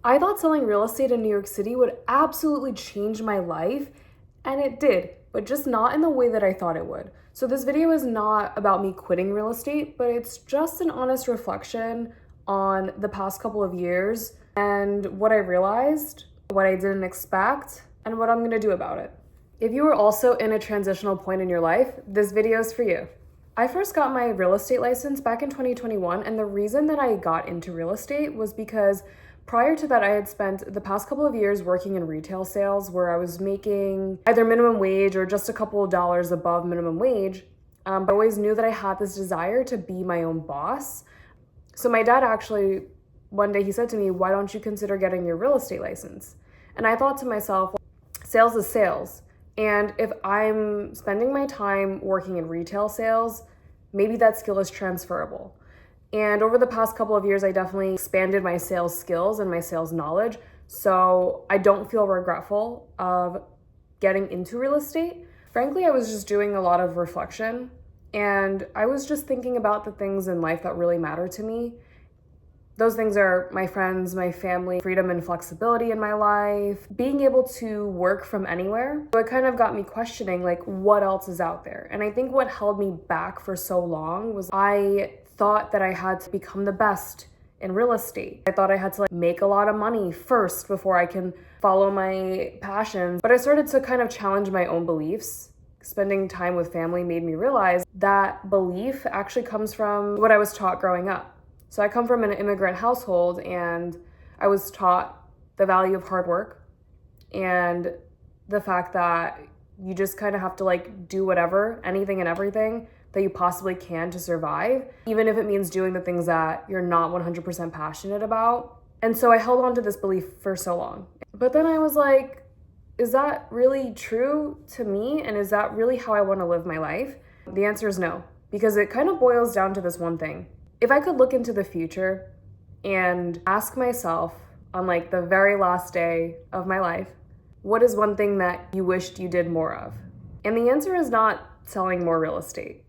I thought selling real estate in New York City would absolutely change my life, and it did, but just not in the way that I thought it would. So this video is not about me quitting real estate, but it's just an honest reflection on the past couple of years and what I realized, what I didn't expect, and what I'm gonna do about it. If you are also in a transitional point in your life, this video is for you. I first got my real estate license back in 2021, and the reason that I got into real estate was because prior to that, I had spent the past couple of years working in retail sales where I was making either minimum wage or just a couple of dollars above minimum wage. But I always knew that I had this desire to be my own boss. So my dad actually, one day he said to me, "Why don't you consider getting your real estate license?" And I thought to myself, sales is sales. And if I'm spending my time working in retail sales, maybe that skill is transferable. And over the past couple of years, I definitely expanded my sales skills and my sales knowledge. So I don't feel regretful of getting into real estate. Frankly, I was just doing a lot of reflection, and I was just thinking about the things in life that really matter to me. Those things are my friends, my family, freedom and flexibility in my life, being able to work from anywhere. So it kind of got me questioning, like, what else is out there? And I think what held me back for so long was I thought that I had to become the best in real estate. I thought I had to make a lot of money first before I can follow my passions. But I started to kind of challenge my own beliefs. Spending time with family made me realize that belief actually comes from what I was taught growing up. So I come from an immigrant household, and I was taught the value of hard work and the fact that you just kind of have to do whatever, anything and everything that you possibly can to survive, even if it means doing the things that you're not 100% passionate about. And so I held on to this belief for so long. But then I was like, is that really true to me? And is that really how I want to live my life? The answer is no, because it kind of boils down to this one thing. If I could look into the future and ask myself on the very last day of my life, what is one thing that you wished you did more of? And the answer is not selling more real estate.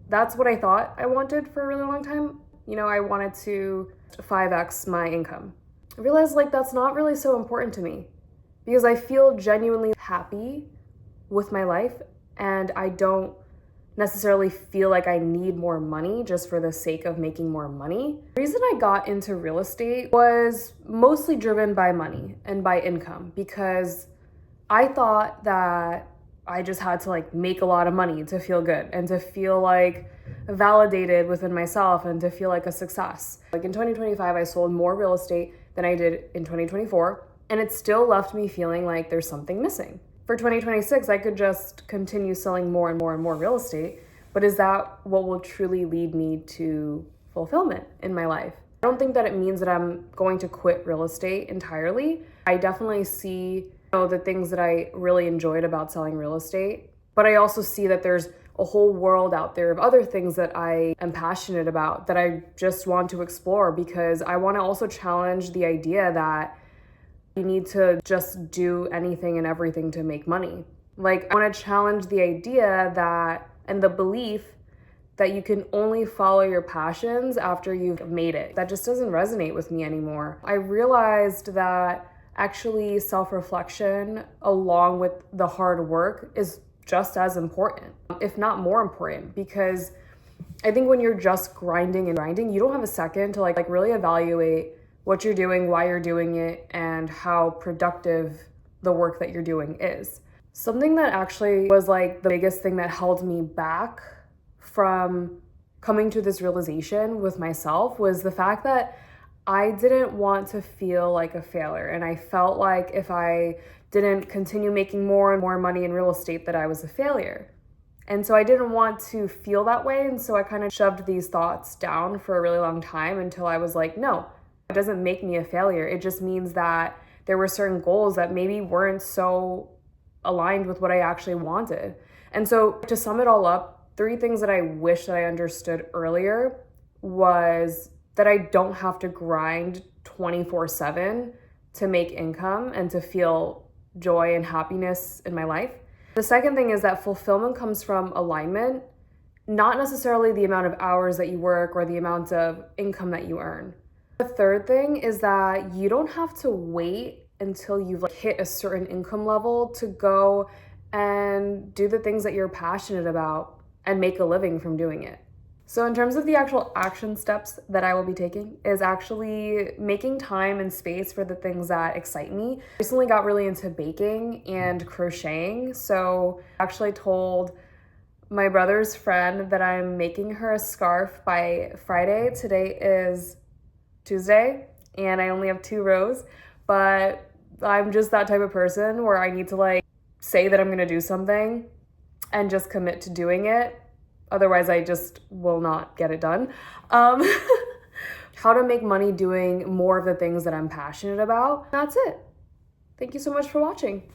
That's what I thought I wanted for a really long time. I wanted to 5x my income. I realized that's not really so important to me because I feel genuinely happy with my life, and I don't necessarily feel like I need more money just for the sake of making more money. The reason I got into real estate was mostly driven by money and by income, because I thought that I just had to make a lot of money to feel good and to feel validated within myself and to feel like a success. In 2025, I sold more real estate than I did in 2024, and it still left me feeling like there's something missing. For 2026, I could just continue selling more and more and more real estate, but is that what will truly lead me to fulfillment in my life? I don't think that it means that I'm going to quit real estate entirely. I definitely see the things that I really enjoyed about selling real estate, but I also see that there's a whole world out there of other things that I am passionate about that I just want to explore, because I want to also challenge the idea that you need to just do anything and everything to make money. I want to challenge the idea that, and the belief that you can only follow your passions after you've made it. That just doesn't resonate with me anymore. I realized that actually self-reflection along with the hard work is just as important, if not more important, because I think when you're just grinding, you don't have a second to really evaluate what you're doing, why you're doing it, and how productive the work that you're doing is. Something that actually was the biggest thing that held me back from coming to this realization with myself was the fact that I didn't want to feel like a failure. And I felt like if I didn't continue making more and more money in real estate, that I was a failure. And so I didn't want to feel that way. And so I kind of shoved these thoughts down for a really long time until I was like, no, it doesn't make me a failure. It just means that there were certain goals that maybe weren't so aligned with what I actually wanted. And so to sum it all up, 3 things that I wish that I understood earlier was that I don't have to grind 24/7 to make income and to feel joy and happiness in my life. The second thing is that fulfillment comes from alignment, not necessarily the amount of hours that you work or the amount of income that you earn. The third thing is that you don't have to wait until you've hit a certain income level to go and do the things that you're passionate about and make a living from doing it. So in terms of the actual action steps that I will be taking is actually making time and space for the things that excite me. I recently got really into baking and crocheting, so I actually told my brother's friend that I'm making her a scarf by Friday. Today is Tuesday and I only have 2 rows, but I'm just that type of person where I need to say that I'm gonna do something and just commit to doing it. Otherwise, I just will not get it done. How to make money doing more of the things that I'm passionate about. That's it. Thank you so much for watching.